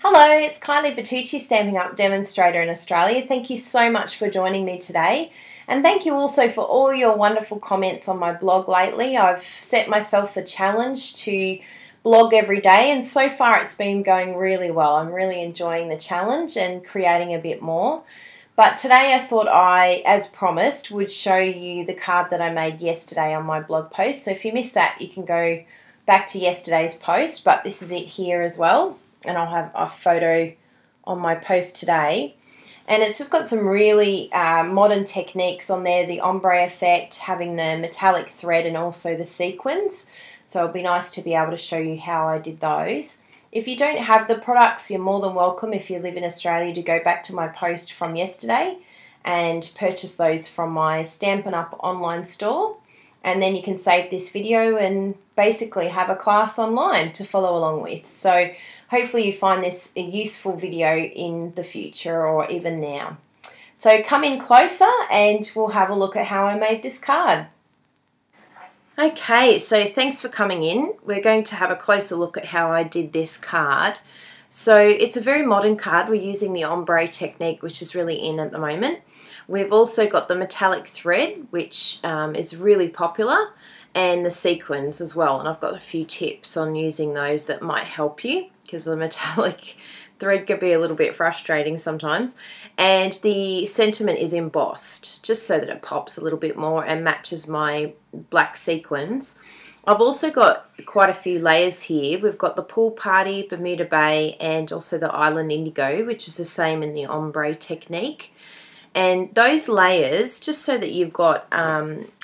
Hello, it's Kylie Bertucci, Stamping Up Demonstrator in Australia. Thank you so much for joining me today. And thank you also for all your wonderful comments on my blog lately. I've set myself a challenge to blog every day, and so far it's been going really well. I'm really enjoying the challenge and creating a bit more. But today I thought I, as promised, would show you the card that I made yesterday on my blog post. So if you missed that, you can go back to yesterday's post, but this is it here as well. And I'll have a photo on my post today. And it's just got some really modern techniques on there, the ombre effect, having the metallic thread and also the sequins. So it'll be nice to be able to show you how I did those. If you don't have the products, you're more than welcome, if you live in Australia, to go back to my post from yesterday and purchase those from my Stampin' Up online store. And then you can save this video and basically have a class online to follow along with. So hopefully you find this a useful video in the future or even now. So come in closer and we'll have a look at how I made this card. Okay, so thanks for coming in. We're going to have a closer look at how I did this card. So it's a very modern card. We're using the ombre technique, which is really in at the moment. We've also got the metallic thread, which is really popular, and the sequins as well. And I've got a few tips on using those that might help you, because the metallic thread can be a little bit frustrating sometimes. And the sentiment is embossed, just so that it pops a little bit more and matches my black sequins. I've also got quite a few layers here. We've got the Pool Party, Bermuda Bay, and also the Island Indigo, which is the same in the ombre technique. And those layers, just so that you've got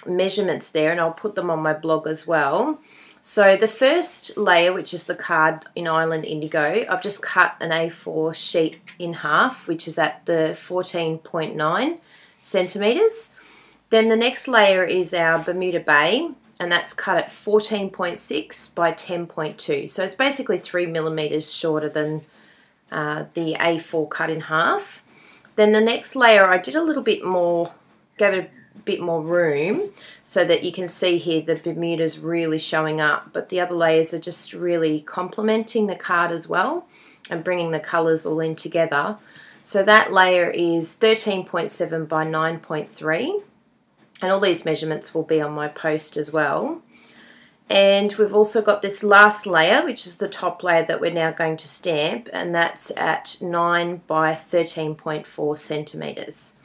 measurements there, and I'll put them on my blog as well. So the first layer, which is the card in Island Indigo, I've just cut an A4 sheet in half, which is at the 14.9 centimetres. Then the next layer is our Bermuda Bay, and that's cut at 14.6 by 10.2. So it's basically 3 millimetres shorter than the A4 cut in half. Then the next layer I did a little bit more, gave it a bit more room so that you can see here the Bermuda's really showing up, but the other layers are just really complementing the card as well and bringing the colours all in together. So that layer is 13.7 by 9.3, and all these measurements will be on my post as well. And we've also got this last layer, which is the top layer that we're now going to stamp, and that's at 9 by 13.4 centimetres.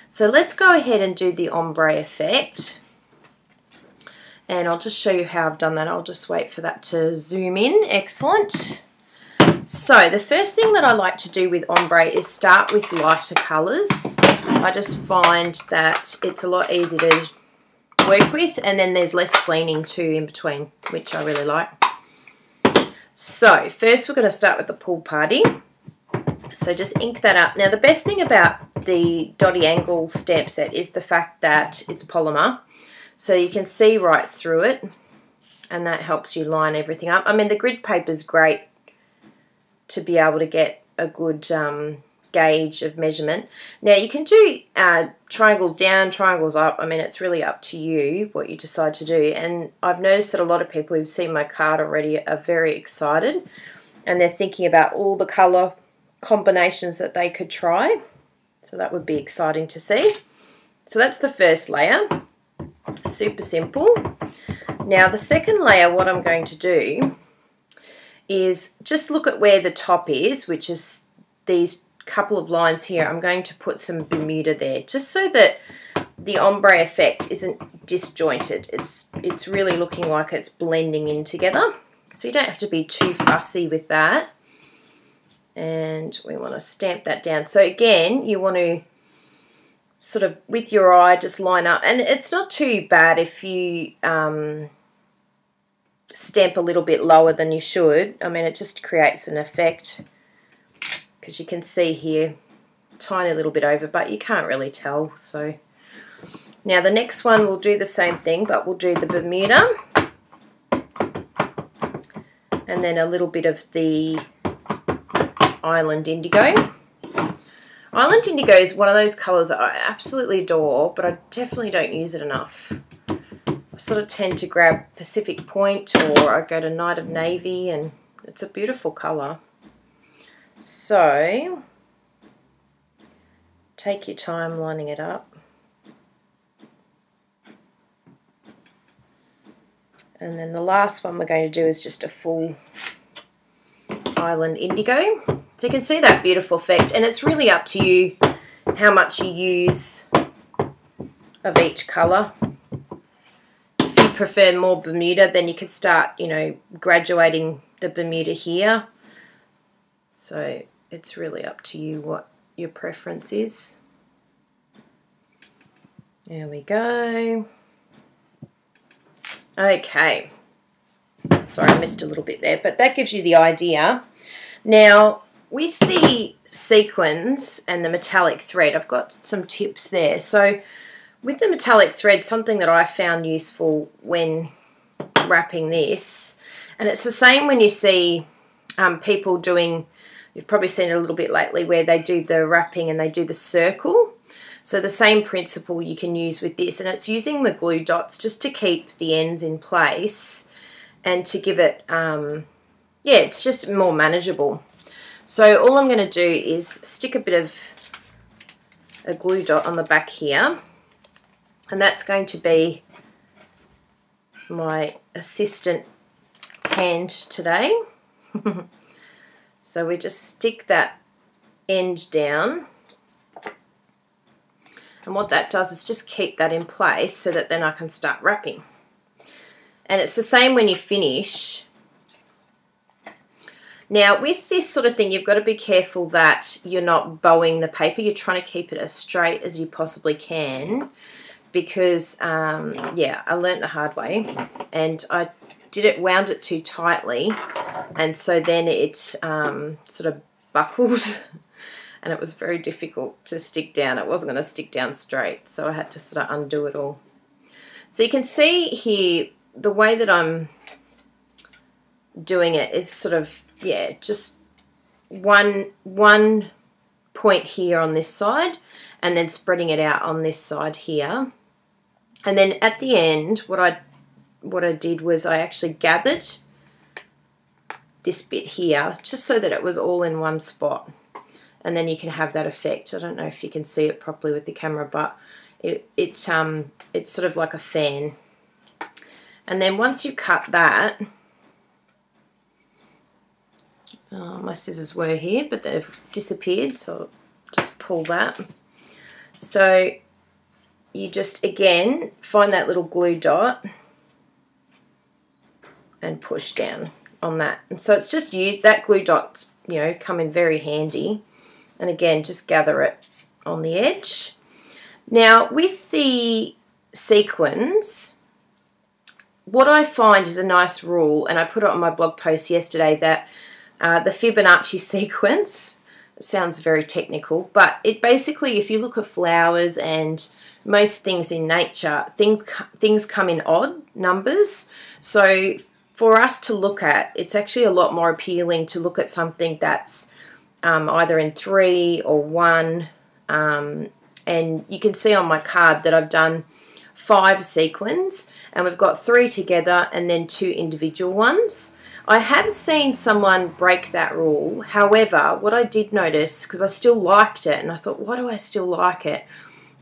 So let's go ahead and do the ombre effect. And I'll just show you how I've done that. I'll just wait for that to zoom in. Excellent. So the first thing that I like to do with ombre is start with lighter colours. I just find that it's a lot easier to work with, and then there's less cleaning too in between, which I really like. So first we're going to start with the Pool Party. So just ink that up. Now the best thing about the Dotty angle stamp set is the fact that it's polymer, so you can see right through it, and that helps you line everything up. I mean, the grid paper is great to be able to get a good gauge of measurement. Now you can do triangles down, triangles up. I mean, it's really up to you what you decide to do. And I've noticed that a lot of people who've seen my card already are very excited, and they're thinking about all the colour combinations that they could try. So that would be exciting to see. So that's the first layer. Super simple. Now the second layer, what I'm going to do is just look at where the top is, which is these couple of lines here. I'm going to put some Bermuda there, just so that the ombre effect isn't disjointed. It's really looking like it's blending in together. So you don't have to be too fussy with that. And we want to stamp that down. So again, you want to sort of, with your eye, just line up. And it's not too bad if you stamp a little bit lower than you should. I mean, it just creates an effect, because you can see here, tiny little bit over, but you can't really tell. So now the next one we'll do the same thing, but we'll do the Bermuda, and then a little bit of the Island Indigo. Island Indigo is one of those colours that I absolutely adore, but I definitely don't use it enough. I sort of tend to grab Pacific Point, or I go to Night of Navy, and it's a beautiful colour. So take your time lining it up. And then the last one we're going to do is just a full island indigo. So you can see that beautiful effect, and it's really up to you how much you use of each colour. If you prefer more Bermuda, then you could start, you know, graduating the Bermuda here. So it's really up to you what your preference is. There we go. Okay. Sorry, I missed a little bit there, but that gives you the idea. Now, with the sequins and the metallic thread, I've got some tips there. So with the metallic thread, something that I found useful when wrapping this, and it's the same when you see people doing, you've probably seen it a little bit lately, where they do the wrapping and they do the circle. So the same principle you can use with this, and it's using the glue dots just to keep the ends in place and to give it, yeah, it's just more manageable. So all I'm going to do is stick a bit of a glue dot on the back here, and that's going to be my assistant hand today. So we just stick that end down. And what that does is just keep that in place so that then I can start wrapping. And it's the same when you finish. Now with this sort of thing, you've got to be careful that you're not bowing the paper. You're trying to keep it as straight as you possibly can, because yeah, I learnt the hard way, and I wound it too tightly, and so then it sort of buckled. And it was very difficult to stick down. It wasn't going to stick down straight, so I had to sort of undo it all. So you can see here, the way that I'm doing it is sort of, yeah, just one point here on this side, and then spreading it out on this side here. And then at the end, what I did was I actually gathered this bit here, just so that it was all in one spot. And then you can have that effect. I don't know if you can see it properly with the camera, but it's sort of like a fan. And then once you cut that, my scissors were here, but they've disappeared, so I'll just pull that. So you just, again, find that little glue dot and push down on that. And so it's just used, that glue dot's, you know, come in very handy. And again, just gather it on the edge. Now, with the sequins, what I find is a nice rule, and I put it on my blog post yesterday, that the Fibonacci sequence, sounds very technical, but it basically, if you look at flowers and most things in nature, things come in odd numbers. So for us to look at, it's actually a lot more appealing to look at something that's either in 3 or 1, and you can see on my card that I've done 5 sequins, and we've got 3 together and then 2 individual ones. I have seen someone break that rule. However, what I did notice, because I still liked it, and I thought, why do I still like it?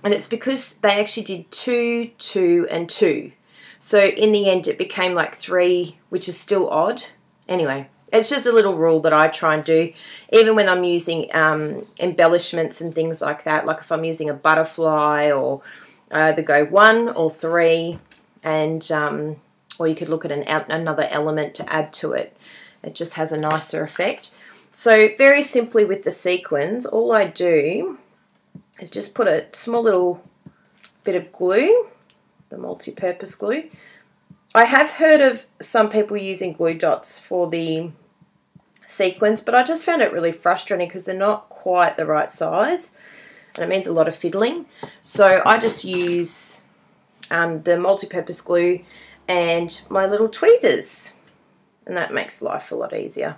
And it's because they actually did 2, 2, and 2. So in the end, it became like 3, which is still odd. Anyway, it's just a little rule that I try and do, even when I'm using embellishments and things like that. Like if I'm using a butterfly, or either go 1 or 3, and or you could look at another element to add to it. It just has a nicer effect. So very simply with the sequins, all I do is just put a small little bit of glue, the multi-purpose glue. I have heard of some people using glue dots for the sequins, but I just found it really frustrating because they're not quite the right size, and it means a lot of fiddling. So I just use the multi-purpose glue and my little tweezers, and that makes life a lot easier.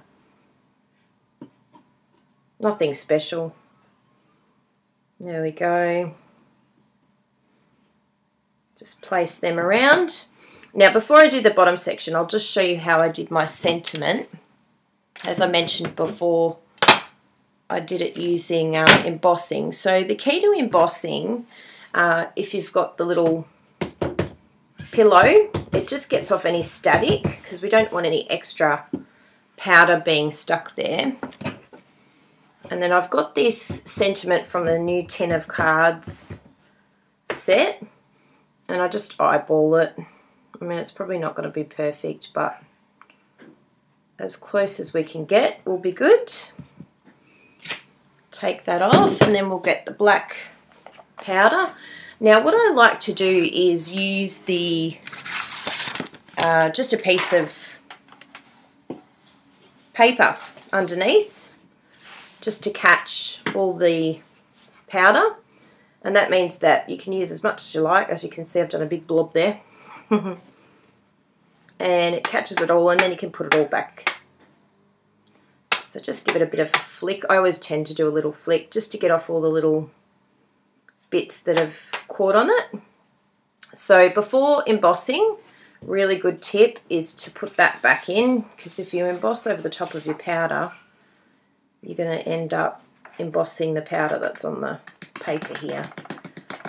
Nothing special. There we go. Just place them around. Now before I do the bottom section, I'll just show you how I did my sentiment. As I mentioned before, I did it using embossing. So the key to embossing, if you've got the little pillow, it just gets off any static because we don't want any extra powder being stuck there. And then I've got this sentiment from the new 10 of cards set, and I just eyeball it. I mean, it's probably not going to be perfect, but as close as we can get will be good. Take that off, and then we'll get the black powder. Now what I like to do is use the just a piece of paper underneath just to catch all the powder, and that means that you can use as much as you like. As you can see, I've done a big blob there. And it catches it all, and then you can put it all back. So just give it a bit of a flick. I always tend to do a little flick just to get off all the little bits that have caught on it. So before embossing, really good tip is to put that back in, because if you emboss over the top of your powder, you're going to end up embossing the powder that's on the paper here.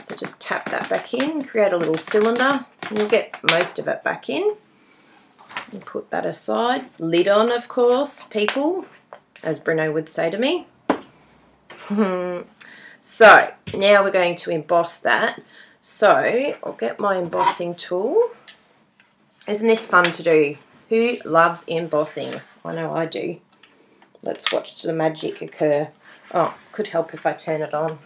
So just tap that back in, create a little cylinder, and you'll get most of it back in. And put that aside. Lid on, of course, people, as Bruno would say to me. So now we're going to emboss that. So I'll get my embossing tool. Isn't this fun to do? Who loves embossing? I know I do. Let's watch the magic occur. Oh, could help if I turn it on.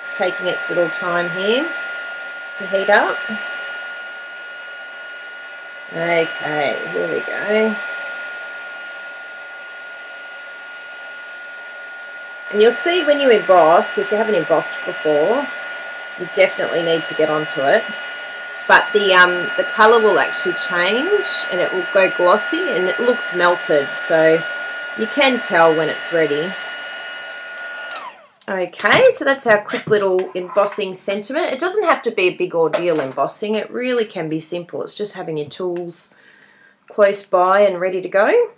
It's taking its little time here to heat up. Okay, here we go. And you'll see when you emboss, if you haven't embossed before, you definitely need to get onto it. But the colour will actually change, and it will go glossy, and it looks melted, so you can tell when it's ready. Okay, so that's our quick little embossing sentiment. It doesn't have to be a big ordeal embossing. It really can be simple. It's just having your tools close by and ready to go.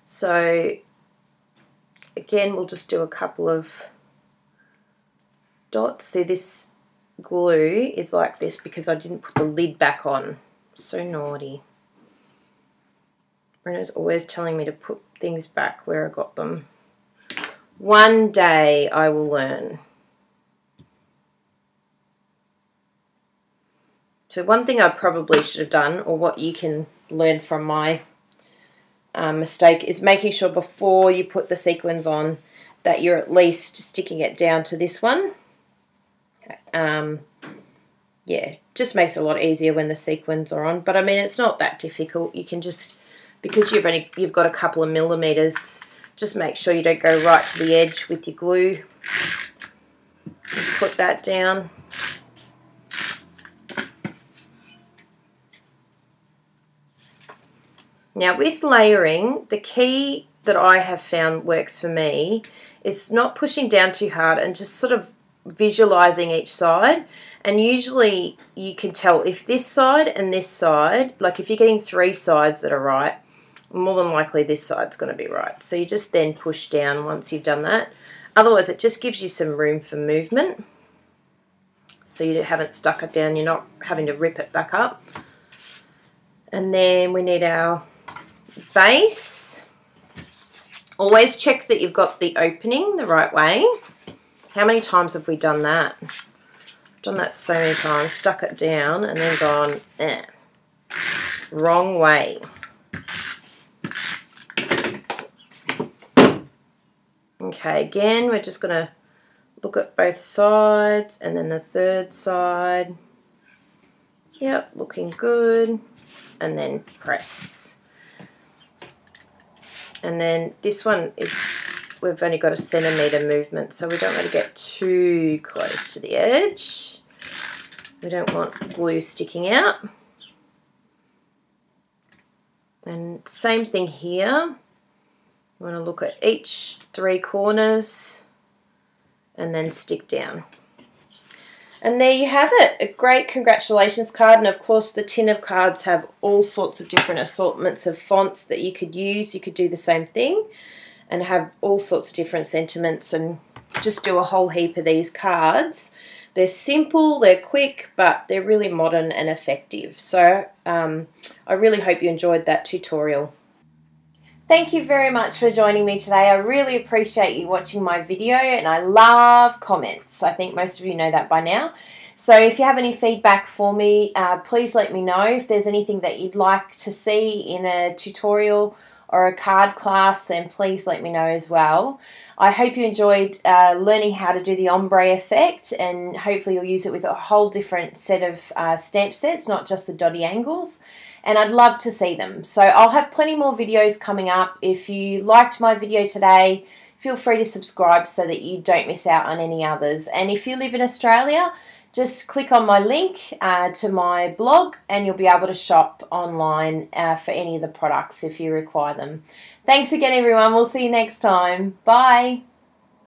So again, we'll just do a couple of dots. See, this glue is like this because I didn't put the lid back on. So naughty. Brenna's always telling me to put things back where I got them. One day I will learn. So one thing I probably should have done, or what you can learn from my mistake, is making sure before you put the sequins on that you're at least sticking it down to this one. Yeah, just makes it a lot easier when the sequins are on. But I mean, it's not that difficult. You can just, because you've got a couple of millimeters, just make sure you don't go right to the edge with your glue. Just put that down. Now with layering, the key that I have found works for me is not pushing down too hard and just sort of visualizing each side. And usually you can tell if this side and this side, like if you're getting 3 sides that are right, more than likely this side's going to be right. So you just then push down once you've done that. Otherwise it just gives you some room for movement. So you haven't stuck it down, you're not having to rip it back up. And then we need our base. Always check that you've got the opening the right way. How many times have we done that? I've done that so many times. Stuck it down and then gone, wrong way. Okay, again, we're just going to look at both sides and then the third side. Yep, looking good. And then press. And then this one is, we've only got a centimetre movement, so we don't want to get too close to the edge. We don't want glue sticking out. And same thing here. You want to look at each 3 corners and then stick down. And there you have it, a great congratulations card. And of course the tin of cards have all sorts of different assortments of fonts that you could use. You could do the same thing and have all sorts of different sentiments and just do a whole heap of these cards. They're simple, they're quick, but they're really modern and effective. So I really hope you enjoyed that tutorial. Thank you very much for joining me today. I really appreciate you watching my video, and I love comments. I think most of you know that by now. So if you have any feedback for me, please let me know. If there's anything that you'd like to see in a tutorial or a card class, then please let me know as well. I hope you enjoyed learning how to do the ombre effect, and hopefully you'll use it with a whole different set of stamp sets, not just the dotty angles. And I'd love to see them. So I'll have plenty more videos coming up. If you liked my video today, feel free to subscribe so that you don't miss out on any others. And if you live in Australia, just click on my link to my blog and you'll be able to shop online for any of the products if you require them. Thanks again, everyone. We'll see you next time. Bye.